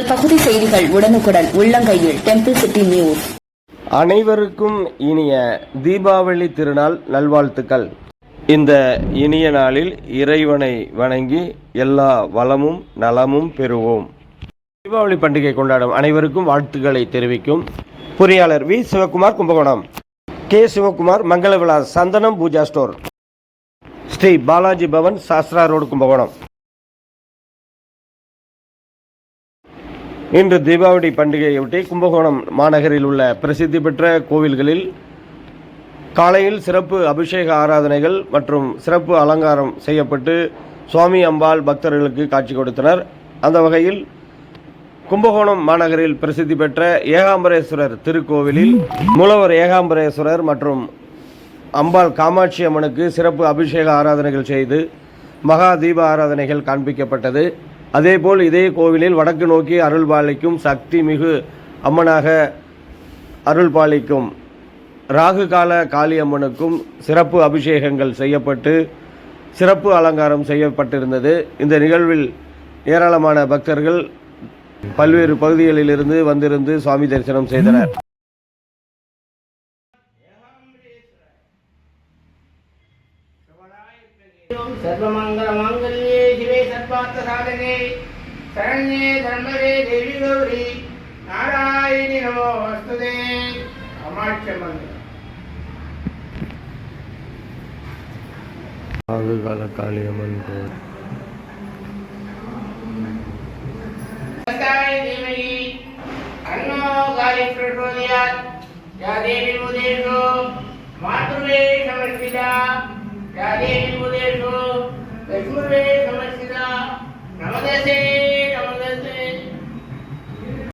பகுதி செய்திகள் உடனுக்குடன் உள்ளங்கையில் டெம்பிள் சிட்டி நியூஸ். அனைவருக்கும் இனிய தீபாவளி திருநாள் நல்வாழ்த்துக்கள். இந்த இனிய நாளில் இறைவனை வணங்கி எல்லா வளமும் நலமும் பெறுவோம். தீபாவளி பண்டிகை கொண்டாடும் அனைவருக்கும் வாழ்த்துக்களை தெரிவிக்கும் பொறியாளர் வி. சிவகுமார், கும்பகோணம். கே. சிவகுமார், மங்கள விலாஸ் சந்தனம் பூஜா ஸ்டோர், ஸ்ரீ பாலாஜி பவன், சாஸ்திரா ரோடு, கும்பகோணம். இன்று தீபாவளி பண்டிகையொட்டி கும்பகோணம் மாநகரில் உள்ள பிரசித்தி பெற்ற கோவில்களில் காலையில் சிறப்பு அபிஷேக ஆராதனைகள் மற்றும் சிறப்பு அலங்காரம் செய்யப்பட்டு சுவாமி அம்பாள் பக்தர்களுக்கு காட்சி கொடுத்தனர். அந்த வகையில் கும்பகோணம் மாநகரில் பிரசித்தி பெற்ற ஏகாம்பரேஸ்வரர் திருக்கோவிலில் மூலவர் ஏகாம்பரேஸ்வரர் மற்றும் அம்பாள் காமாட்சி அம்மனுக்கு சிறப்பு அபிஷேக ஆராதனைகள் செய்து மகா தீப ஆராதனைகள் காண்பிக்கப்பட்டது. அதேபோல் இதே கோவிலில் வடக்கு நோக்கி அருள்பாலிக்கும் சக்தி மிகு அம்மனாக அருள்பாலிக்கும் ராகு கால காளியம்மனுக்கும் சிறப்பு அபிஷேகங்கள் செய்யப்பட்டு சிறப்பு அலங்காரம் செய்யப்பட்டிருந்தது. இந்த நிகழ்வில் ஏராளமான பக்தர்கள் பல்வேறு பகுதிகளிலிருந்து வந்திருந்து சுவாமி தரிசனம் செய்தனர். सर्वमंगल मांगल्ये शिवे सर्वार्थ साधने शरण्ये धर्मदे देवी गौरी नारायणी नमोस्तुते. कामाख्य मंदिर ராகுகால காளியம்மன் கோவில். देवी अन्नो गायत्री प्रचोदयात् या देवी मुदेषु मातृवे समर्पिता या देवी मुदेषु लक्ष्मीवे